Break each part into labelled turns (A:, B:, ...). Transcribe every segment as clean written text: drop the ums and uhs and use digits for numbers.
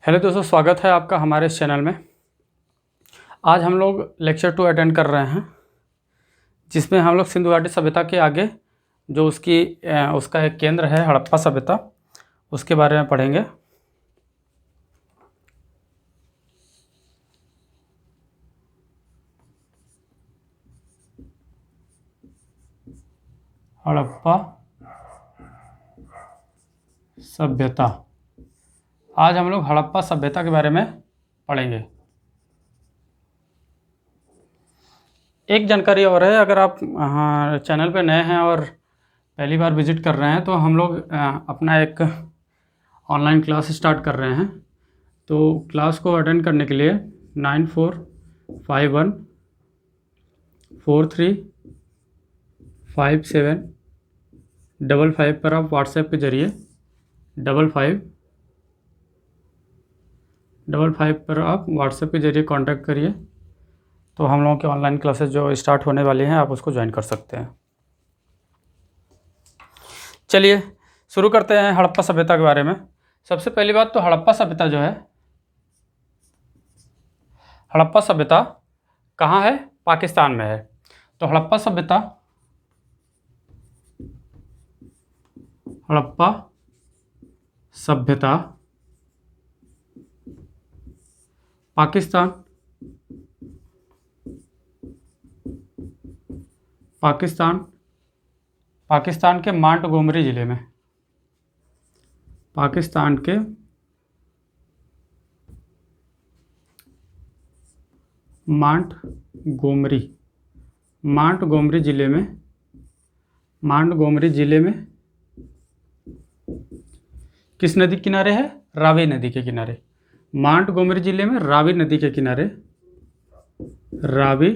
A: Hello दोस्तों, स्वागत है आपका हमारे इस चैनल में। आज हम लोग लेक्चर 2 अटेंड कर रहे हैं, जिसमें हम लोग सिंधु घाटी सभ्यता के आगे जो उसका एक केंद्र है हड़प्पा सभ्यता, उसके बारे में पढ़ेंगे। हड़प्पा सभ्यता, आज हम लोग हड़प्पा सभ्यता के बारे में पढ़ेंगे। एक जानकारी और है, अगर आप चैनल पे नए हैं और पहली बार विजिट कर रहे हैं तो हम लोग अपना एक ऑनलाइन क्लास स्टार्ट कर रहे हैं। तो क्लास को अटेंड करने के लिए 9451435755 पर आप व्हाट्सएप के ज़रिए 5555 पर आप व्हाट्सएप के ज़रिए कांटेक्ट करिए, तो हम लोगों के ऑनलाइन क्लासेस जो स्टार्ट होने वाली हैं आप उसको ज्वाइन कर सकते हैं। चलिए शुरू करते हैं हड़प्पा सभ्यता के बारे में। सबसे पहली बात तो हड़प्पा सभ्यता जो है, हड़प्पा सभ्यता कहाँ है? पाकिस्तान में है। तो हड़प्पा सभ्यता पाकिस्तान पाकिस्तान के मांटगोमरी ज़िले में, पाकिस्तान के मांटगोमरी ज़िले में किस नदी के किनारे है? रावी नदी के किनारे। मांटगोमरी ज़िले में रावी नदी के किनारे, रावी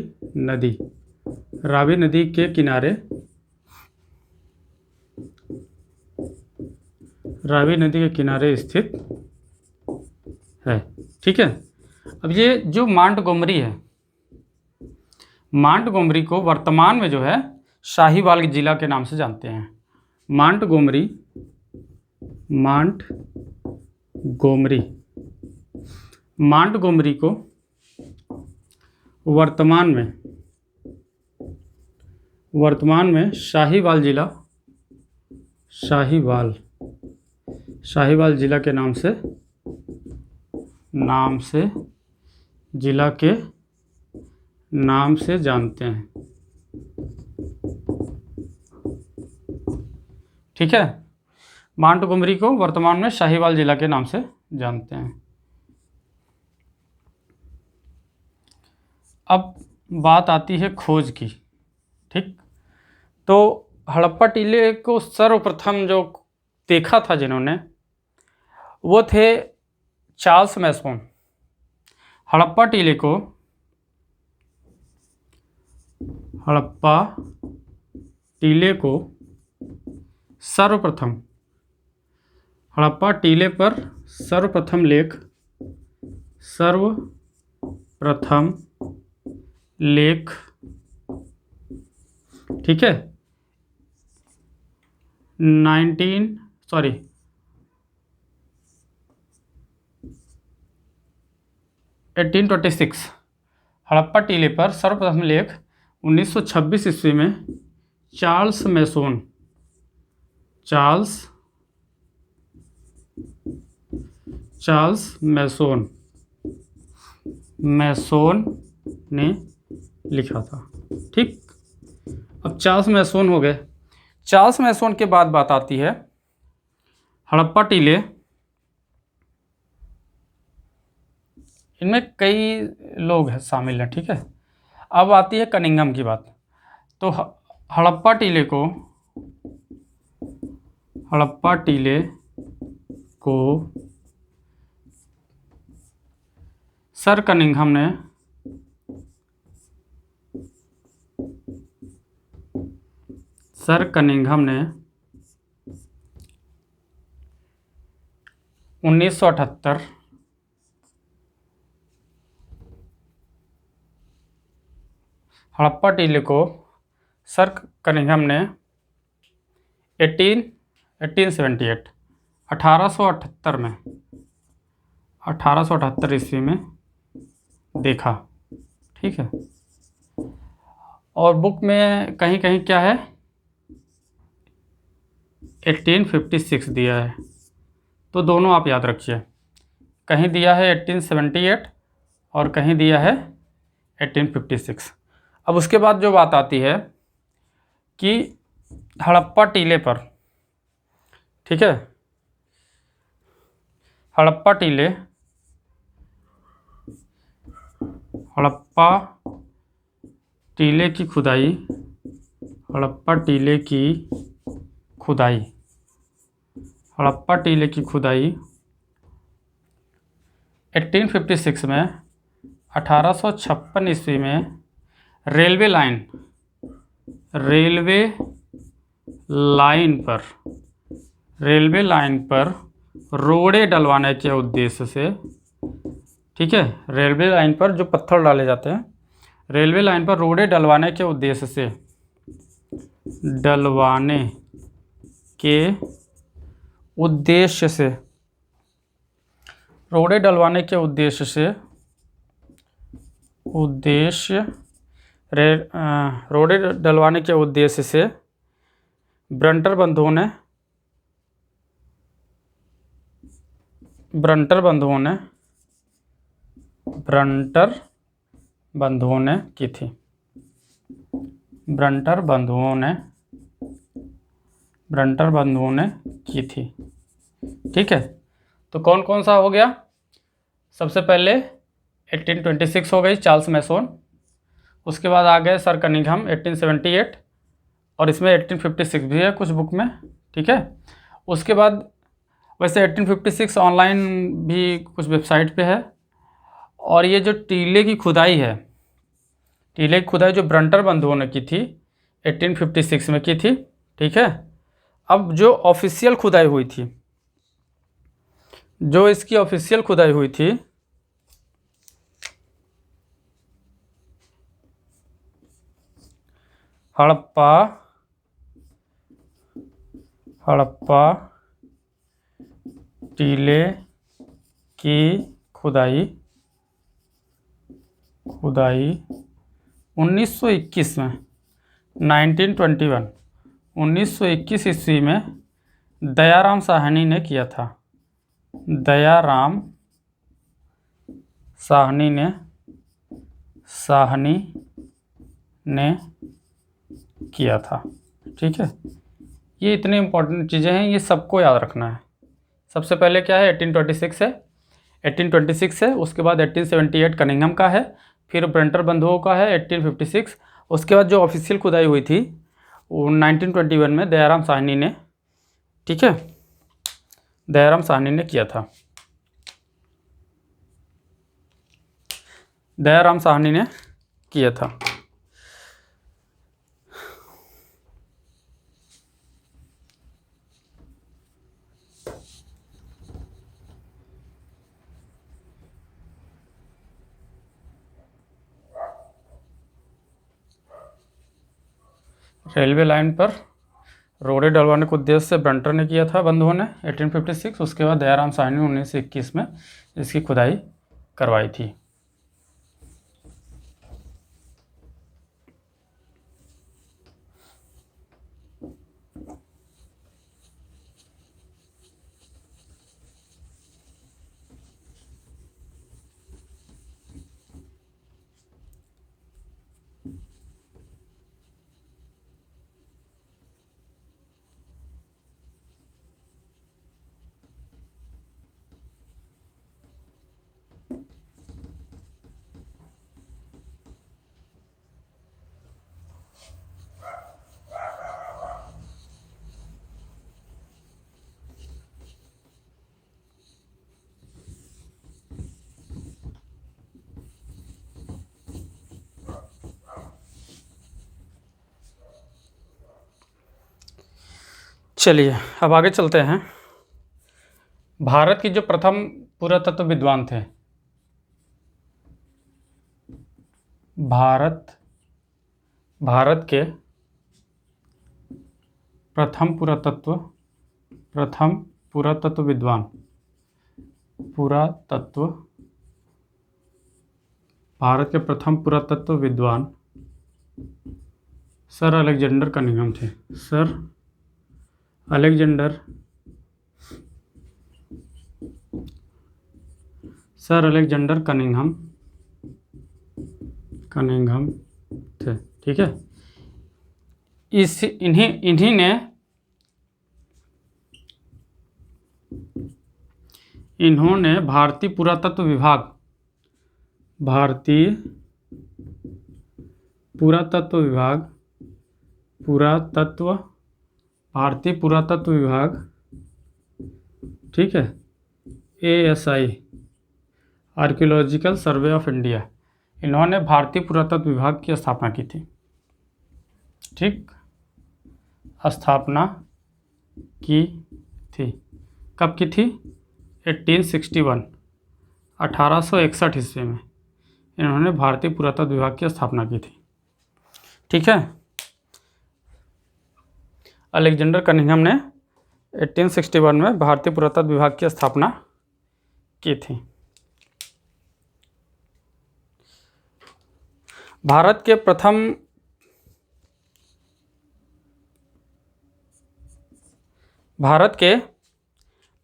A: नदी के किनारे, रावी नदी के किनारे स्थित है। ठीक है। अब ये जो मांटगोमरी है, मांटगोमरी को वर्तमान में जो है शाहीवाल जिला के नाम से जानते हैं। मांटगोमरी को वर्तमान में शाहीवाल जिला के नाम से जानते हैं। ठीक है। मांटगोमरी को वर्तमान में शाहीवाल जिला के नाम से जानते हैं। अब बात आती है खोज की। ठीक, तो हड़प्पा टीले को सर्वप्रथम जो देखा था जिन्होंने, वो थे चार्ल्स मैसोन। हड़प्पा टीले को हड़प्पा टीले पर सर्वप्रथम लेख, ठीक है, 1826 हड़प्पा टीले पर सर्वप्रथम लेख 1926 ईस्वी में चार्ल्स मैसोन ने लिखा था। ठीक, अब चार्ल्स मैसोन हो गए। चार्ल्स मैसोन के बाद बात आती है हड़प्पा टीले, इनमें कई लोग हैं शामिल हैं। ठीक है, अब आती है कनिंघम की बात। तो हड़प्पा टीले को सर कनिंघम ने 1978 हड़प्पा टीले को सर कनिंघम ने 1878 1878 में 1878 ईस्वी में देखा। ठीक है, और बुक में कहीं कहीं क्या है 1856 दिया है, तो दोनों आप याद रखिए, कहीं दिया है 1878 और कहीं दिया है 1856। अब उसके बाद जो बात आती है कि हड़प्पा टीले पर, ठीक है, हड़प्पा टीले की खुदाई, हड़प्पा टीले की खुदाई 1856 में, 1856 ईस्वी में रेलवे लाइन पर रोड़े डलवाने के उद्देश्य से, ठीक है, रेलवे लाइन पर जो पत्थर डाले जाते हैं, रेलवे लाइन पर रोड़े डलवाने के उद्देश्य से, रोड़े डलवाने के उद्देश्य से ब्रंटर बंधुओं ने की थी। ठीक है, तो कौन कौन सा हो गया? सबसे पहले 1826 हो गई, चार्ल्स मैसोन। उसके बाद आ गए सर कनिंघम 1878, और इसमें 1856 भी है कुछ बुक में। ठीक है, उसके बाद वैसे 1856 ऑनलाइन भी कुछ वेबसाइट पे है। और ये जो टीले की खुदाई है, जो ब्रंटर बंधुओं ने की थी 1856 में की थी। ठीक है, अब जो ऑफिशियल खुदाई हुई थी, हड़प्पा टीले की खुदाई 1921 में, 1921 ईस्वी में दयाराम साहनी ने किया था। दयाराम साहनी ने किया था। ठीक है, ये इतनी इम्पोर्टेंट चीज़ें हैं, ये सबको याद रखना है। सबसे पहले क्या है 1826 है, उसके बाद 1878 कनिंघम का है, फिर ब्रंटर बंधुओं का है 1856। उसके बाद जो ऑफिशियल खुदाई हुई थी वो 1921 में दयाराम साहनी ने, ठीक है, दयाराम साहनी ने किया था। रेलवे लाइन पर रोड़े डलवाने के उद्देश्य से ब्रंटर ने किया था बंधुओं ने 1856। उसके बाद दयाराम साहनी ने 1921 में इसकी खुदाई करवाई थी। चलिए अब आगे चलते हैं। भारत की जो प्रथम पुरातत्व विद्वान थे, भारत के प्रथम पुरातत्व विद्वान पुरातत्व, भारत के प्रथम पुरातत्व विद्वान सर अलेक्जेंडर कनिंघम थे। सर अलेक्जेंडर कनिंघम थे। ठीक है, इन्होंने भारतीय पुरातत्व विभाग ठीक है, ASI archaeological survey of India, इन्होंने भारतीय पुरातत्व विभाग की स्थापना की थी। ठीक, स्थापना की थी। कब की थी? 1861 ईस्वी में इन्होंने भारतीय पुरातत्व विभाग की स्थापना की थी। ठीक है, अलेक्जेंडर कनिंघम ने 1861 में भारतीय पुरातत्व विभाग की स्थापना की थी। भारत के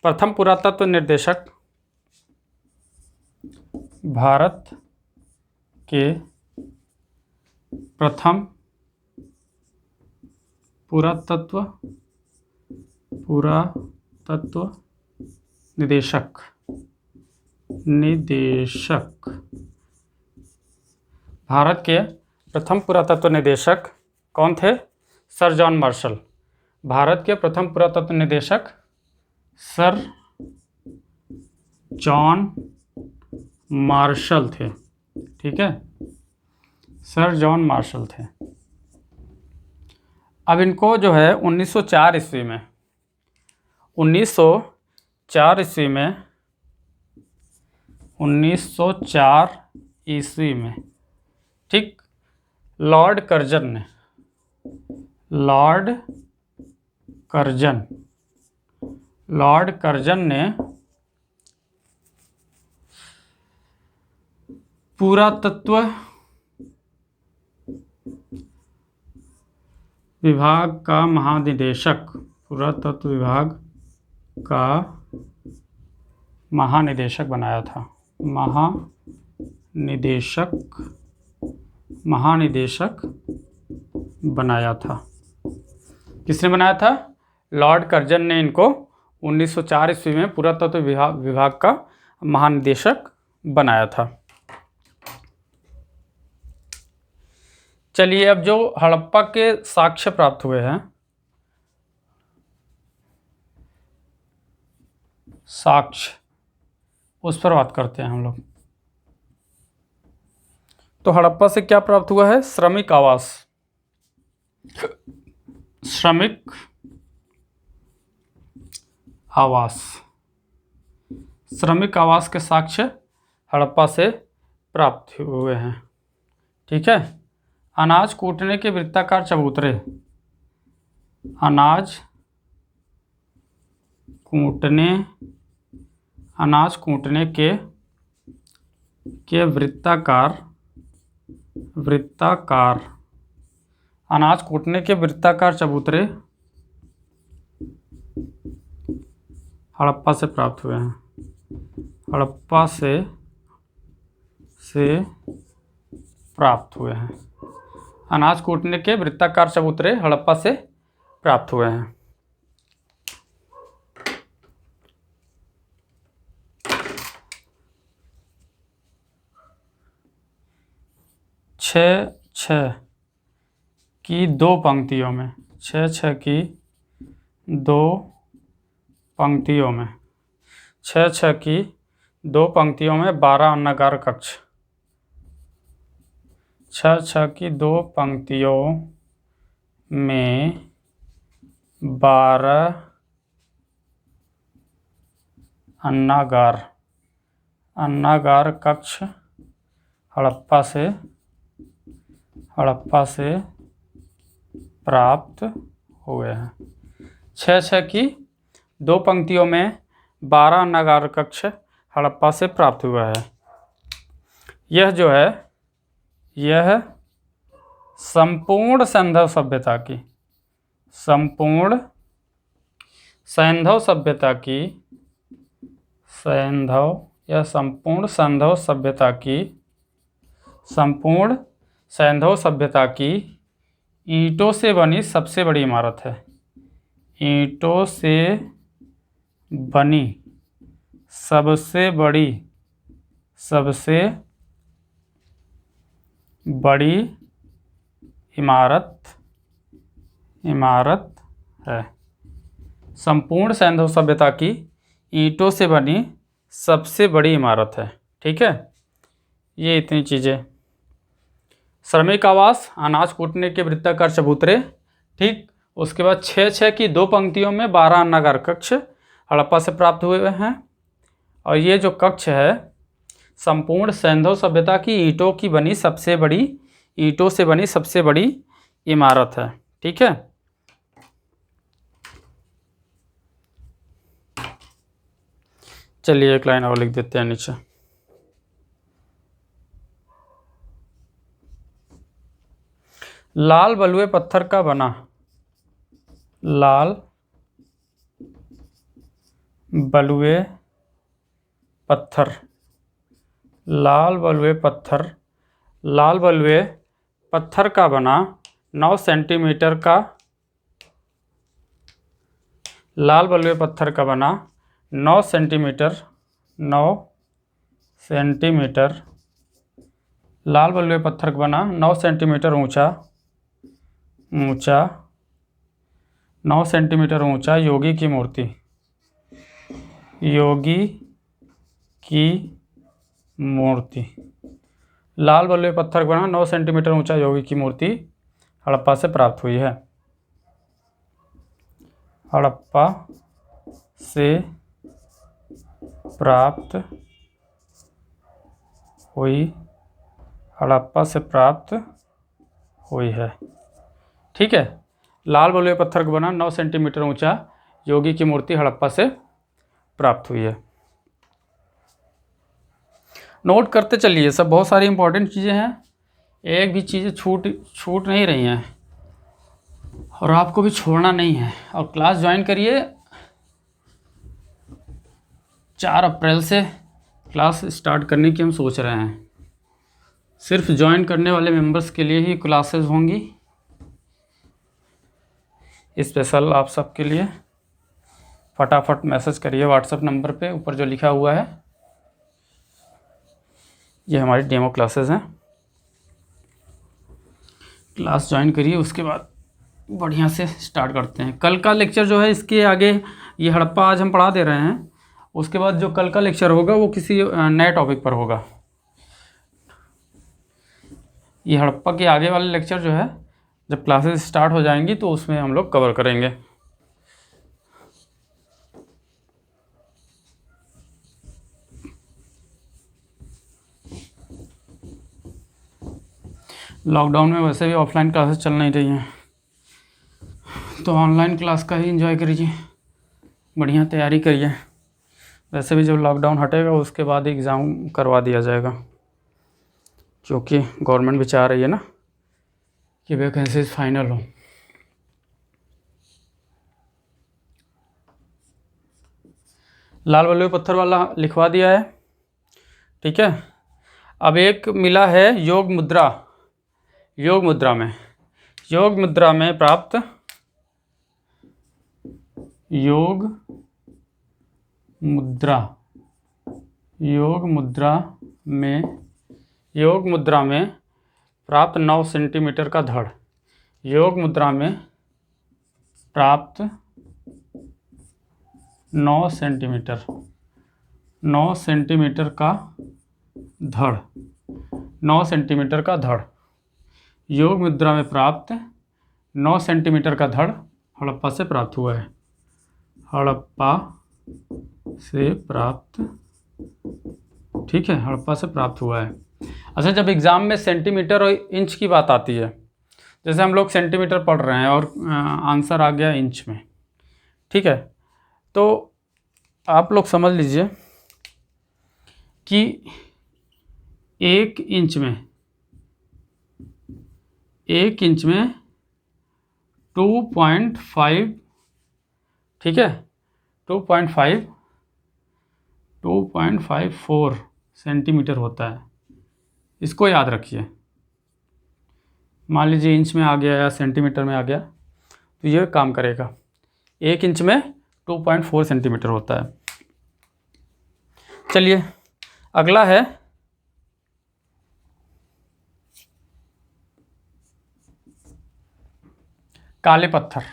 A: प्रथम पुरातत्व निर्देशक, भारत के प्रथम पुरातत्व निदेशक भारत के प्रथम पुरातत्व निदेशक कौन थे? Sir John Marshall. भारत के प्रथम पुरातत्व निदेशक सर जॉन मार्शल थे। ठीक है, सर जॉन मार्शल थे। अब इनको जो है 1904 ईस्वी में ठीक, लॉर्ड कर्जन ने पुरातत्व विभाग का महानिदेशक बनाया था। महानिदेशक बनाया था। किसने बनाया था? लॉर्ड कर्जन ने इनको 1904 ईस्वी में पुरातत्व विभाग का महानिदेशक बनाया था। चलिए, अब जो हड़प्पा के साक्ष्य प्राप्त हुए हैं, साक्ष्य, उस पर बात करते हैं हम लोग। तो हड़प्पा से क्या प्राप्त हुआ है? श्रमिक आवास के साक्ष्य हड़प्पा से प्राप्त हुए हैं। ठीक है, अनाज कूटने के वृत्ताकार चबूतरे, अनाज कूटने के वृत्ताकार चबूतरे हड़प्पा से प्राप्त हुए हैं। हड़प्पा से प्राप्त हुए हैं। अनाज कूटने के वृत्ताकार चबूतरे हड़प्पा से प्राप्त हुए हैं। छः की दो पंक्तियों में 12 अन्नागार कक्ष, 6 की दो पंक्तियों में 12 अन्नागार कक्ष हड़प्पा से प्राप्त हुए हैं। 6 की दो पंक्तियों में 12 अन्नागार कक्ष हड़प्पा से प्राप्त हुआ है। यह जो है, यह संपूर्ण सैंधव सभ्यता की, संपूर्ण सैंधव सभ्यता की, सैंधव या संपूर्ण सैंधव सभ्यता की, संपूर्ण सैंधव सभ्यता की ईंटों से बनी सबसे बड़ी इमारत है। ईंटों से बनी सबसे बड़ी इमारत है। संपूर्ण सैंधव सभ्यता की ईंटों से बनी सबसे बड़ी इमारत है। ठीक है, ये इतनी चीज़ें। श्रमिक आवास, अनाज कूटने के वृत्ताकार चबूतरे। ठीक, उसके बाद 6-6 की 2 पंक्तियों में 12 अन्नागार कक्ष हड़प्पा से प्राप्त हुए हैं। और ये जो कक्ष है, संपूर्ण सैंधव सभ्यता की ईंटों से बनी सबसे बड़ी इमारत है। ठीक है, चलिए एक लाइन और लिख देते हैं नीचे। लाल बलुए पत्थर का बना, लाल बलुए पत्थर, लाल बलुए पत्थर का बना 9 सेंटीमीटर का, लाल बलुए पत्थर का बना 9 सेंटीमीटर, लाल बलुए पत्थर का बना 9 सेंटीमीटर ऊंचा 9 सेंटीमीटर ऊंचा योगी की मूर्ति, लाल बलुए पत्थर का बना 9 सेंटीमीटर ऊंचा योगी की मूर्ति हड़प्पा से प्राप्त हुई है। हड़प्पा से प्राप्त हुई है। ठीक है, लाल बलुए पत्थर का बना 9 सेंटीमीटर ऊंचा योगी की मूर्ति हड़प्पा से प्राप्त हुई है। नोट करते चलिए, सब बहुत सारी इंपॉर्टेंट चीज़ें हैं, एक भी चीज़ें छूट नहीं रही हैं और आपको भी छोड़ना नहीं है। और क्लास ज्वाइन करिए, 4 अप्रैल से क्लास स्टार्ट करने की हम सोच रहे हैं। सिर्फ ज्वाइन करने वाले मेंबर्स के लिए ही क्लासेस होंगी, स्पेशल आप सबके लिए। फटाफट मैसेज करिए व्हाट्सएप नंबर पे, ऊपर जो लिखा हुआ है। ये हमारी डेमो क्लासेस हैं, क्लास ज्वाइन करिए, उसके बाद बढ़िया से स्टार्ट करते हैं। कल का लेक्चर जो है, इसके आगे ये हड़प्पा आज हम पढ़ा दे रहे हैं, उसके बाद जो कल का लेक्चर होगा वो किसी नए टॉपिक पर होगा। ये हड़प्पा के आगे वाले लेक्चर जो है, जब क्लासेस स्टार्ट हो जाएंगी तो उसमें हम लोग कवर करेंगे। लॉकडाउन में वैसे भी ऑफलाइन क्लासेस चल नहीं रही हैं, तो ऑनलाइन क्लास का ही एंजॉय करिए, बढ़िया तैयारी करिए। वैसे भी जब लॉकडाउन हटेगा उसके बाद एग्ज़ाम करवा दिया जाएगा, क्योंकि गवर्नमेंट भी चाह रही है ना कि वैकेंसीज फाइनल हो। लाल बलुए पत्थर वाला लिखवा दिया है। ठीक है, अब एक मिला है योग मुद्रा में प्राप्त योग मुद्रा में प्राप्त 9 सेंटीमीटर का धड़, योग मुद्रा में प्राप्त 9 सेंटीमीटर का धड़, 9 सेंटीमीटर का धड़, योग मुद्रा में प्राप्त 9 सेंटीमीटर का धड़ हड़प्पा से प्राप्त हुआ है। हड़प्पा से प्राप्त, ठीक है, हड़प्पा से प्राप्त हुआ है। अच्छा, जब एग्ज़ाम में सेंटीमीटर और इंच की बात आती है, जैसे हम लोग सेंटीमीटर पढ़ रहे हैं और आंसर आ गया इंच में, ठीक है, तो आप लोग समझ लीजिए कि 1 इंच में 2.5, ठीक है, 2.54 सेंटीमीटर होता है। इसको याद रखिए। मान लीजिए इंच में आ गया या सेंटीमीटर में आ गया तो ये काम करेगा। 1 इंच में 2.4 सेंटीमीटर होता है। चलिए अगला है काले पत्थर।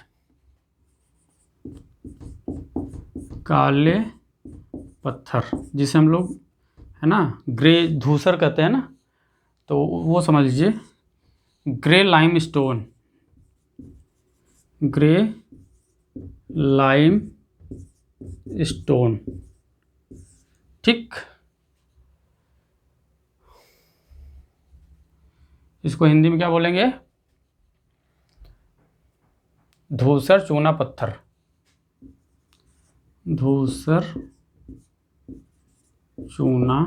A: काले पत्थर जिसे हम लोग, है ना, ग्रे धूसर कहते हैं ना, तो वो समझ लीजिए grey lime stone. Grey lime stone, ठीक। इसको हिंदी में क्या बोलेंगे? धूसर चूना पत्थर। धूसर चूना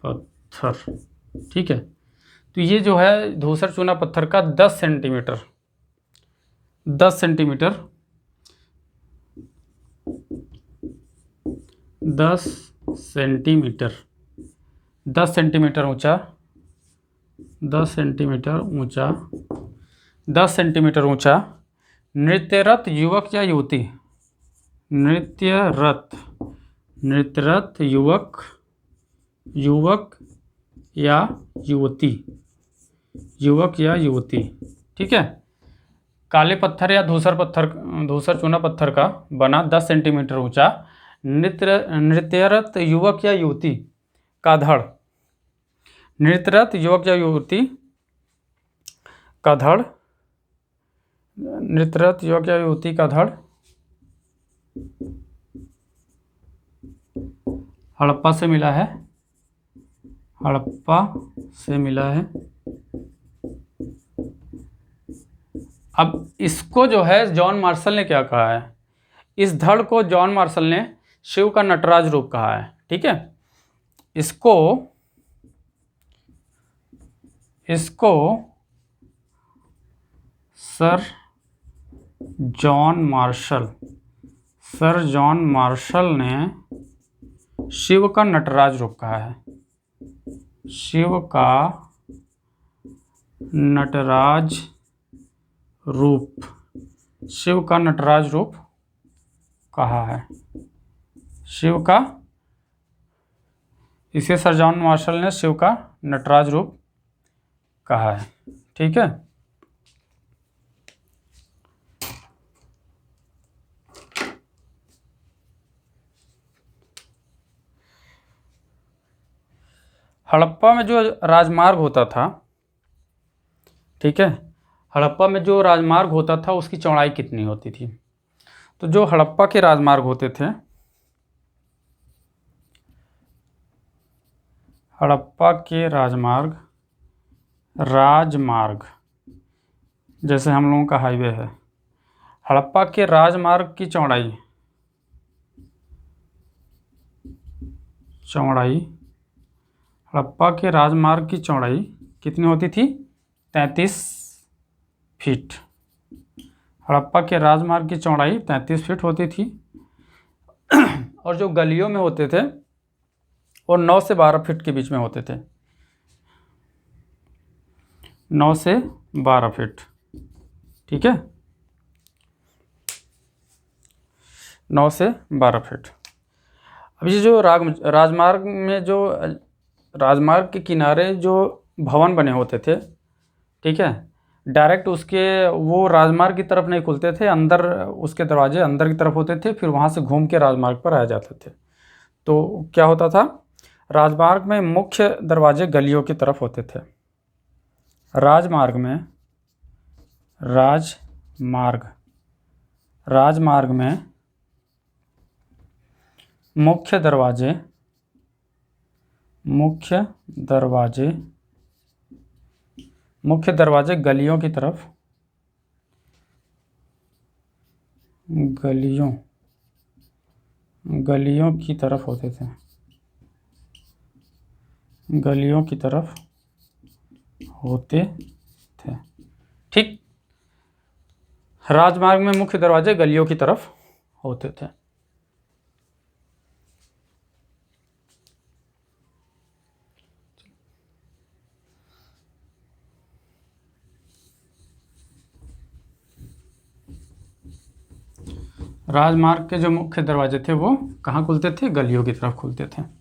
A: पत्थर, ठीक है। तो ये जो है धूसर चूना पत्थर का 10 सेंटीमीटर 10 सेंटीमीटर 10 सेंटीमीटर 10 सेंटीमीटर ऊंचा 10 सेंटीमीटर ऊंचा 10 सेंटीमीटर ऊंचा नृत्यरत युवक या युवती। नृत्यरत युवक या युवती, ठीक है। काले पत्थर या धूसर चूना पत्थर का बना 10 सेंटीमीटर ऊंचा नृत्यरत युवक या युवती का धड़। नृत्यरत युवक या युवती का धड़। नृत्यरत युवक या युवती का धड़ हड़प्पा से मिला है। हड़प्पा से मिला है। अब इसको जो है जॉन मार्शल ने क्या कहा है? इस धड़ को जॉन मार्शल ने शिव का नटराज रूप कहा है, ठीक है। इसको सर जॉन मार्शल ने शिव का नटराज रूप कहा है। शिव का नटराज रूप कहा है। इसे सर जॉन मार्शल ने शिव का नटराज रूप कहा है, ठीक है। हड़प्पा में जो राजमार्ग होता था, ठीक है, हड़प्पा में जो राजमार्ग होता था उसकी चौड़ाई कितनी होती थी? तो जो हड़प्पा के राजमार्ग होते थे, हड़प्पा के राजमार्ग जैसे हम लोगों का हाईवे है, हड़प्पा के राजमार्ग की चौड़ाई हड़प्पा के राजमार्ग की चौड़ाई कितनी होती थी? 33 फीट। हड़प्पा के राजमार्ग की चौड़ाई 33 फीट होती थी। और जो गलियों में होते थे वो 9 से 12 फीट के बीच में होते थे। 9 से 12 फीट, ठीक है, 9 से 12 फीट। अब ये जो राजमार्ग में जो राजमार्ग के किनारे जो भवन बने होते थे, ठीक है, डायरेक्ट उसके वो राजमार्ग की तरफ नहीं खुलते थे, अंदर उसके दरवाजे अंदर की तरफ होते थे, फिर वहाँ से घूम के राजमार्ग पर आ जाते थे। तो क्या होता था? राजमार्ग में मुख्य दरवाजे गलियों की तरफ होते थे। राजमार्ग में मुख्य दरवाजे गलियों की तरफ होते थे। गलियों की तरफ होते थे। ठीक, राजमार्ग में मुख्य दरवाजे गलियों की तरफ होते थे। राजमार्ग के जो मुख्य दरवाजे थे वो कहाँ खुलते थे? गलियों की तरफ खुलते थे।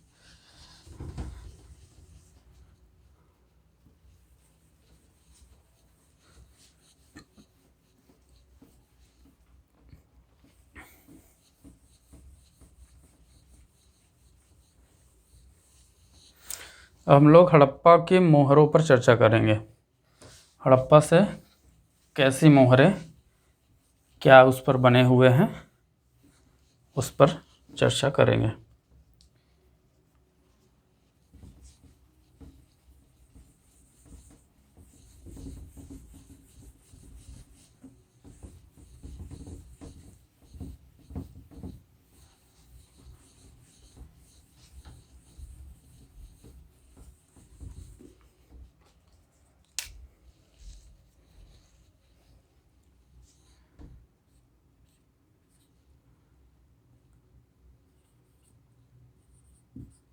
A: अब हम लोग हड़प्पा के मोहरों पर चर्चा करेंगे। हड़प्पा से कैसी मोहरें क्या उस पर बने हुए हैं, उस पर चर्चा करेंगे।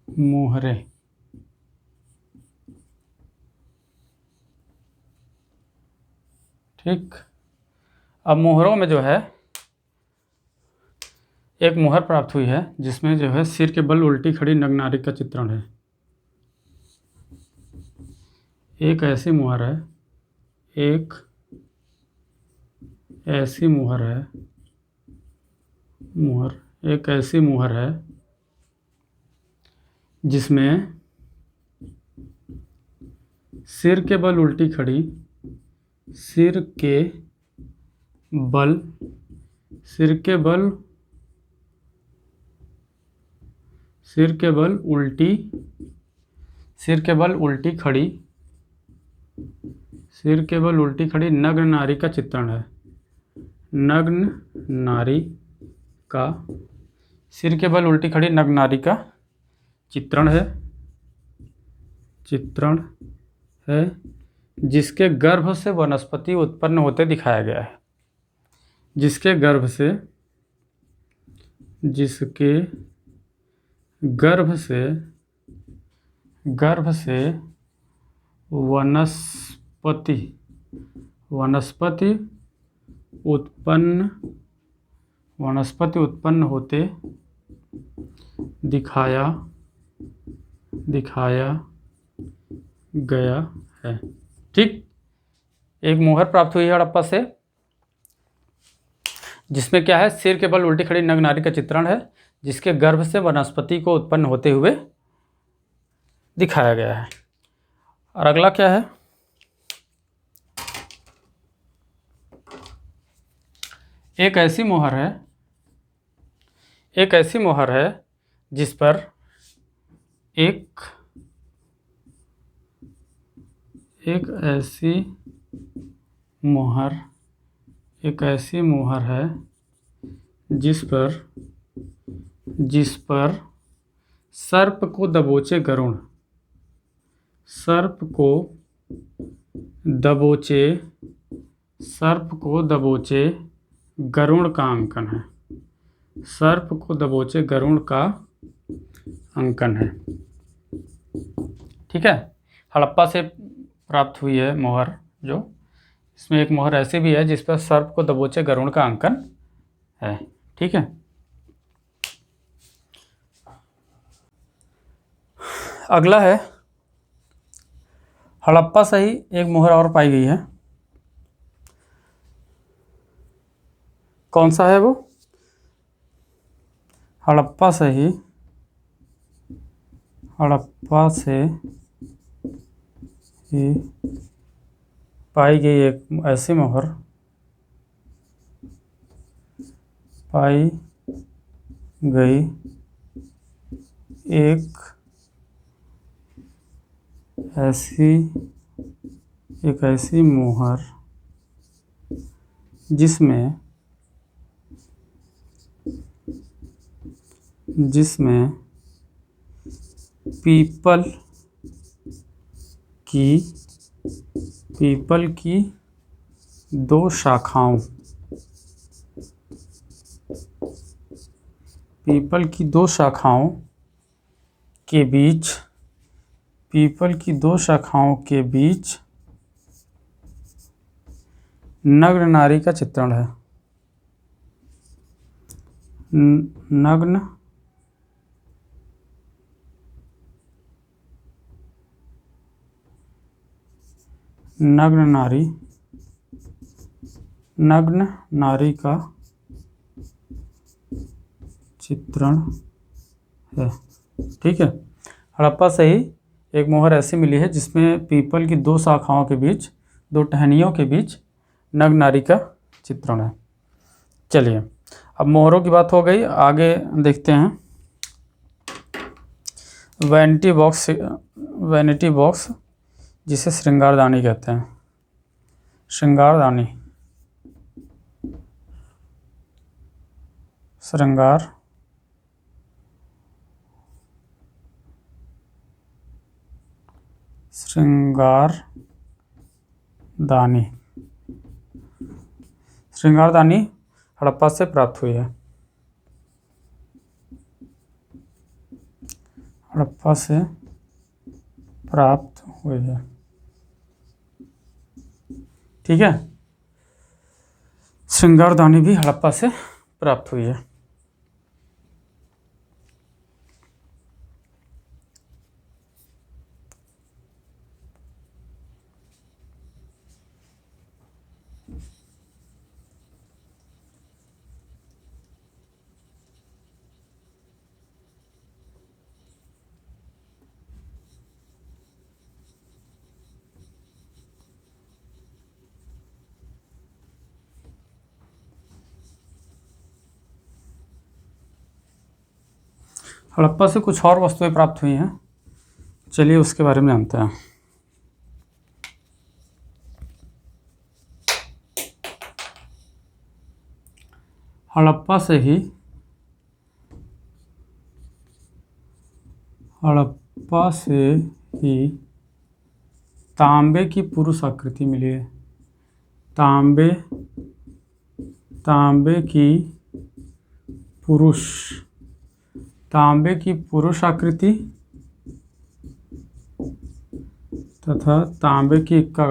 A: मोहरे, ठीक। अब मोहरों में जो है एक मोहर प्राप्त हुई है जिसमें जो है सिर के बल उल्टी खड़ी नग्न नारी का चित्रण है। एक ऐसी मोहर है, एक ऐसी मोहर है, एक ऐसी मोहर है जिसमें सिर के बल उल्टी खड़ी, सिर के बल उल्टी खड़ी नग्न नारी का चित्रण है। नग्न नारी का, सिर के बल उल्टी खड़ी नग्न नारी का चित्रण है जिसके गर्भ से वनस्पति उत्पन्न होते दिखाया गया है। जिसके गर्भ से वनस्पति उत्पन्न होते दिखाया गया है। ठीक, एक मोहर प्राप्त हुई है हड़प्पा से जिसमें क्या है, सिर के बल उल्टी खड़ी नग्न नारी का चित्रण है जिसके गर्भ से वनस्पति को उत्पन्न होते हुए दिखाया गया है। और अगला क्या है, एक ऐसी मोहर है जिस पर एक ऐसी मोहर है जिस पर सर्प को दबोचे गरुड़ का अंकन है। सर्प को दबोचे गरुड़ का अंकन है। ठीक है, हड़प्पा से प्राप्त हुई है मोहर जो, इसमें एक मोहर ऐसी भी है जिस पर सर्प को दबोचे गरुड़ का अंकन है। ठीक है, अगला है, हड़प्पा से ही एक मोहर और पाई गई है। कौन सा है वो? हड़प्पा से ही पाई गई एक ऐसी मोहर, एक ऐसी मोहर जिसमें पीपल पीपल की दो शाखाओं पीपल की दो शाखाओं के बीच नग्न नारी का चित्रण है। नग्न नारी का चित्रण है। ठीक है। हड़प्पा से ही एक मोहर ऐसी मिली है जिसमें पीपल की दो शाखाओं के बीच, दो टहनियों के बीच नग्न नारी का चित्रण है। चलिए, अब मोहरों की बात हो गई, आगे देखते हैं। वैनिटी बॉक्स जिसे श्रृंगारदानी कहते हैं। श्रृंगारदानी श्रृंगारदानी हड़प्पा से प्राप्त हुई है। ठीक है, श्रृंगारदानी भी हड़प्पा से प्राप्त हुई है। हड़प्पा से कुछ और वस्तुएं प्राप्त हुई हैं, चलिए उसके बारे में जानते हैं। हड़प्पा से ही तांबे की पुरुष आकृति मिली है। तांबे की पुरुष आकृति तथा तांबे की इक्का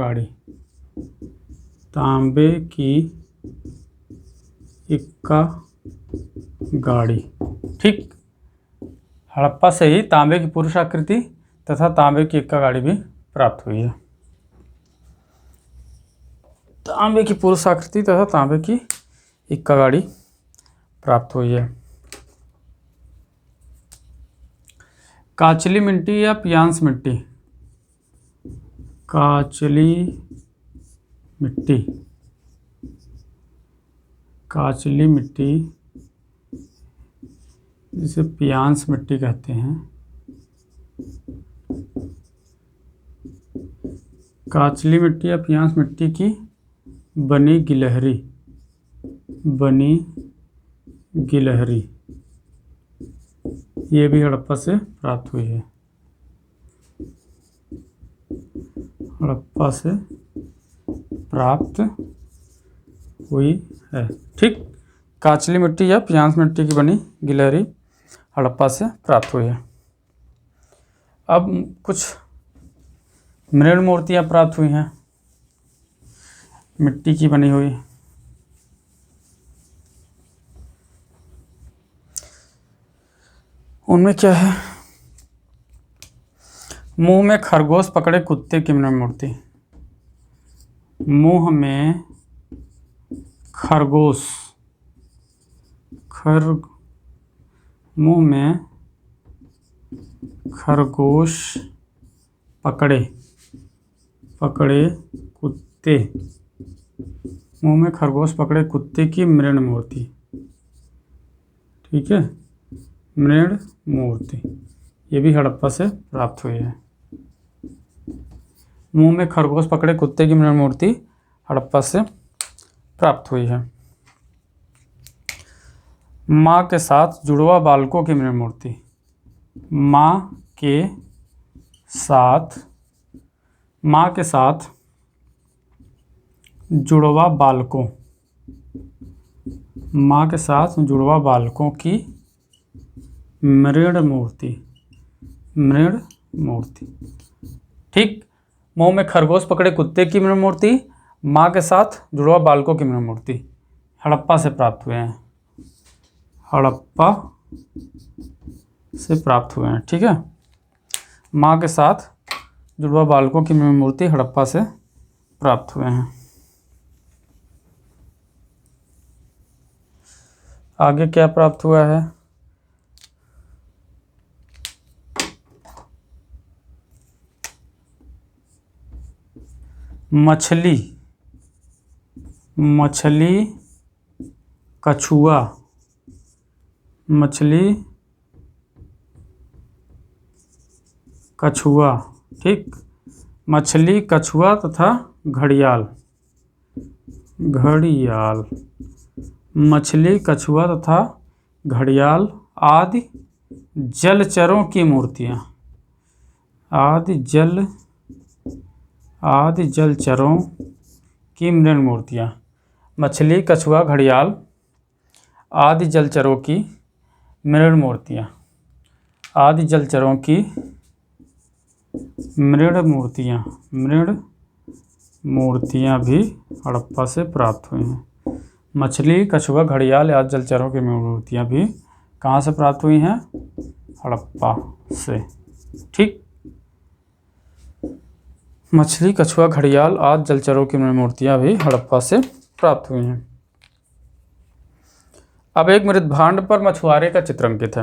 A: गाड़ी। ठीक, हड़प्पा से ही तांबे की पुरुष आकृति तथा तांबे की इक्का गाड़ी भी प्राप्त हुई है। तांबे की पुरुष आकृति तथा तांबे की इक्का गाड़ी प्राप्त हुई है। काचली मिट्टी या पियांस मिट्टी। काचली मिट्टी जिसे पियांस मिट्टी कहते हैं। काचली मिट्टी या पियांस मिट्टी की बनी गिलहरी ये भी हड़प्पा से प्राप्त हुई है। ठीक, काचली मिट्टी या पियांस मिट्टी की बनी गिलहरी हड़प्पा से प्राप्त हुई है। अब कुछ मृण मूर्तियाँ प्राप्त हुई हैं, मिट्टी की बनी हुई। उनमें क्या है? मुंह में खरगोश पकड़े कुत्ते की मृण मूर्ति। मुंह में खरगोश पकड़े कुत्ते, मुंह में खरगोश पकड़े कुत्ते की मृण मूर्ति। ठीक है, मृण मूर्ति ये भी हड़प्पा से प्राप्त हुई है। मुंह में खरगोश पकड़े कुत्ते की मृण मूर्ति हड़प्पा से प्राप्त हुई है। माँ के साथ जुड़वा बालकों की मृण मूर्ति। माँ के साथ माँ के साथ जुड़वा बालकों, माँ के साथ जुड़वा बालकों की मृण मूर्ति, मृण मूर्ति। ठीक, मुंह में खरगोश पकड़े कुत्ते की मृण मूर्ति, माँ के साथ जुड़वा बालकों की मृण मूर्ति हड़प्पा से प्राप्त हुए हैं, हड़प्पा से प्राप्त हुए हैं। ठीक है, माँ के साथ जुड़वा बालकों की मृण मूर्ति हड़प्पा से प्राप्त हुए हैं। आगे क्या प्राप्त हुआ है? मछली, मछली कछुआ, मछली कछुआ। ठीक, मछली कछुआ तथा घड़ियाल, घड़ियाल, मछली कछुआ तथा घड़ियाल आदि जलचरों की मूर्तियाँ, आदि जलचरों की मृण मूर्तियाँ। मछली कछुआ घड़ियाल आदि जलचरों की मृण मूर्तियाँ, आदि जलचरों की मृण मूर्तियाँ, मृण मूर्तियाँ भी हड़प्पा से प्राप्त हुई हैं। मछली कछुआ घड़ियाल आदि जलचरों की मृण मूर्तियाँ भी कहाँ से प्राप्त हुई हैं? हड़प्पा से। ठीक, मछली कछुआ घड़ियाल आदि जलचरों की मृण मूर्तियाँ भी हड़प्पा से प्राप्त हुई हैं। अब एक मृदभांड पर मछुआरे का चित्र अंकित है।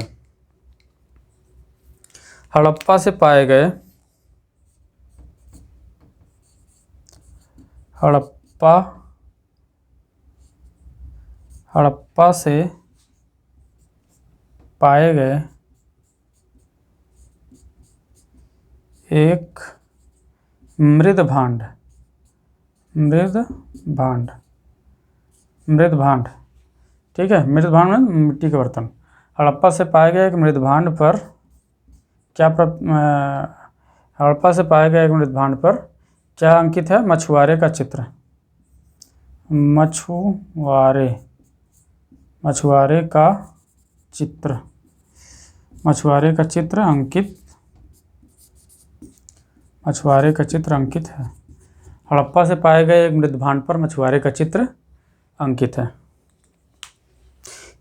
A: हड़प्पा से पाए गए, हड़प्पा से पाए गए एक मृदभांड, मृदभांड। ठीक है, मृदभांड में मिट्टी के बर्तन। हड़प्पा से पाए गए एक मृदभांड पर क्या हड़प्पा से पाए गए एक मृदभांड पर क्या अंकित है? मछुआरे का चित्र, मछुआरे, मछुआरे का चित्र, मछुआरे का चित्र अंकित, मछुआरे का चित्र अंकित है। हड़प्पा से पाए गए एक मृदभांड पर मछुआरे का चित्र अंकित है।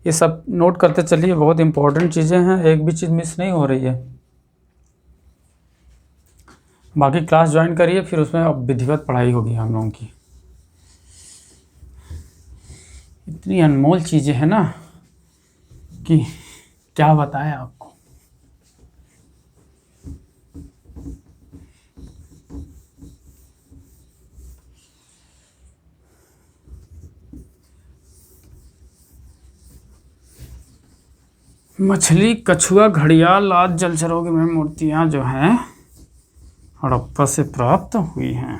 A: ये सब नोट करते चलिए, बहुत इंपॉर्टेंट चीज़ें हैं, एक भी चीज़ मिस नहीं हो रही है। बाकी क्लास ज्वाइन करिए, फिर उसमें अब विधिवत पढ़ाई होगी हम लोगों की। इतनी अनमोल चीज़ें हैं ना कि क्या बताएं आपको। मछली कछुआ घड़ियाल आदि जलचरों की मूर्तियाँ जो हैं हड़प्पा से प्राप्त हुई हैं।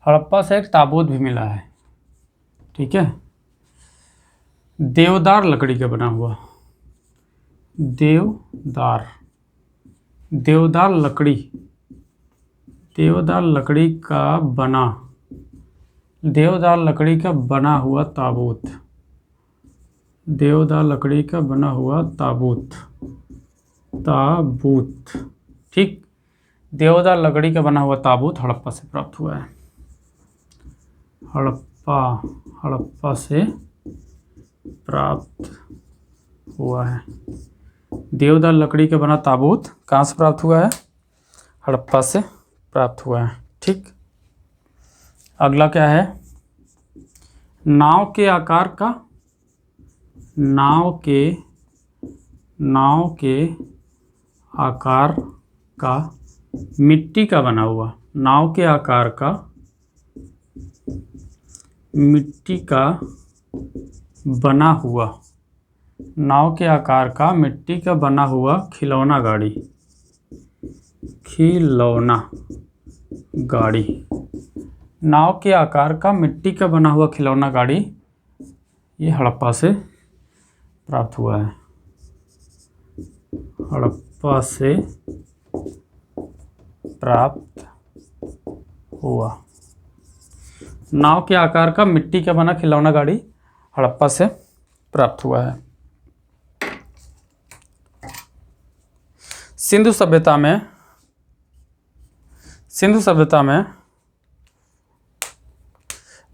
A: हड़प्पा से एक ताबूत भी मिला है। ठीक है, देवदार लकड़ी का बना हुआ, देवदार, देवदार लकड़ी, देवदार लकड़ी का बना, देवदार लकड़ी का बना हुआ ताबूत, देवदार लकड़ी का बना हुआ ताबूत, ताबूत। ठीक, देवदार लकड़ी का बना हुआ ताबूत हड़प्पा से प्राप्त हुआ है। हड़प्पा से प्राप्त हुआ है। देवदार लकड़ी का बना ताबूत कहाँ से प्राप्त हुआ है? हड़प्पा से प्राप्त हुआ है। ठीक, अगला क्या है? नाव के आकार का, नाव के आकार का मिट्टी का बना हुआ, नाव के आकार का मिट्टी का बना हुआ, नाव के आकार का मिट्टी का बना हुआ खिलौना गाड़ी, खिलौना गाड़ी। नाव के आकार का मिट्टी का बना हुआ खिलौना गाड़ी ये हड़प्पा से प्राप्त हुआ है। हड़प्पा से प्राप्त हुआ। नाव के आकार का मिट्टी का बना खिलौना गाड़ी हड़प्पा से प्राप्त हुआ है। सिंधु सभ्यता में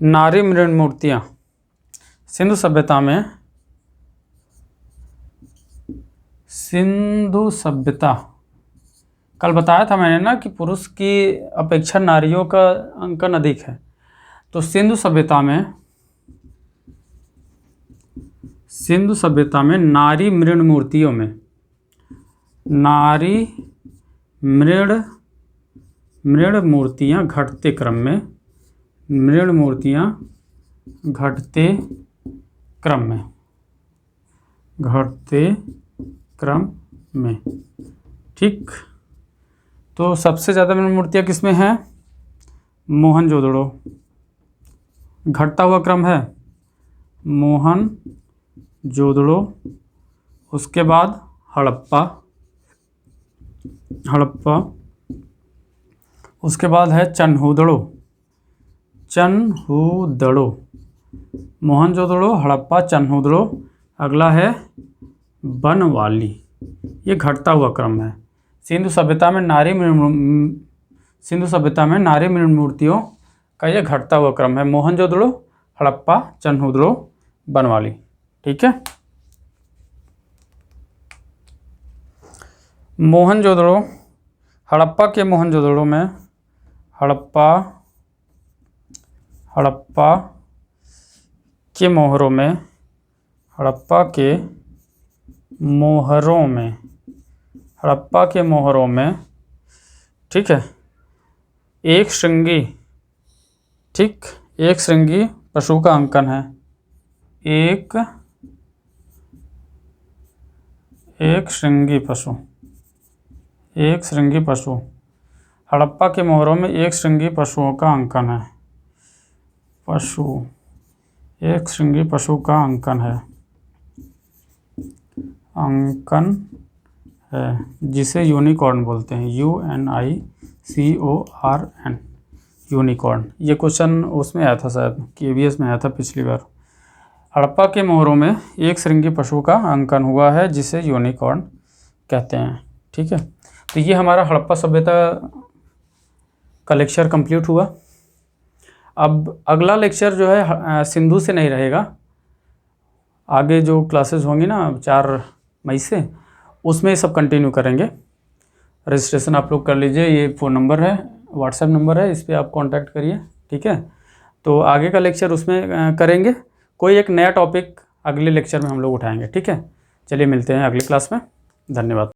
A: नारी मृण मूर्तियाँ। सिंधु सभ्यता कल बताया था मैंने ना कि पुरुष की अपेक्षा नारियों का अंकन अधिक है। तो सिंधु सभ्यता में नारी मृण मूर्तियों में नारी मृण मूर्तियाँ घटते क्रम में मृण मूर्तियाँ घटते क्रम में ठीक। तो सबसे ज़्यादा मृण मूर्तियाँ किसमें हैं? मोहनजोदड़ो। घटता हुआ क्रम है मोहनजोदड़ो, उसके बाद हड़प्पा, उसके बाद है चन्हुदड़ो। मोहनजोदड़ो, हड़प्पा, चन्हुदड़ो। अगला है बनवाली। ये घटता हुआ क्रम है। सिंधु सभ्यता में नारी मृण मूर्तियों का यह घटता हुआ क्रम है। मोहनजोदड़ो, हड़प्पा, चन्हुदड़ो, बनवाली। ठीक है। मोहनजोदड़ो, हड़प्पा के मोहनजोदड़ो में हड़प्पा के मोहरों में ठीक है एक श्रृंगी पशु का अंकन है। एक श्रृंगी पशु। हड़प्पा के मोहरों में एक श्रृंगी पशुओं का अंकन है। एक श्रृंगी पशु का अंकन है जिसे यूनिकॉर्न बोलते हैं। UNICORN unicorn. ये क्वेश्चन उसमें आया था शायद, KVS में आया था पिछली बार। हड़प्पा के मोहरों में एक श्रृंगी पशु का अंकन हुआ है जिसे यूनिकॉर्न कहते हैं। ठीक है। तो ये हमारा हड़प्पा सभ्यता का लेक्चर कंप्लीट हुआ। अब अगला लेक्चर जो है सिंधु से नहीं रहेगा। आगे जो क्लासेस होंगी ना 4 मई से, उसमें ये सब कंटिन्यू करेंगे। रजिस्ट्रेशन आप लोग कर लीजिए। ये फ़ोन नंबर है, व्हाट्सएप नंबर है, इस पर आप कांटेक्ट करिए। ठीक है। तो आगे का लेक्चर उसमें करेंगे। कोई एक नया टॉपिक अगले लेक्चर में हम लोग उठाएंगे। ठीक है। चलिए मिलते हैं अगली क्लास में। धन्यवाद।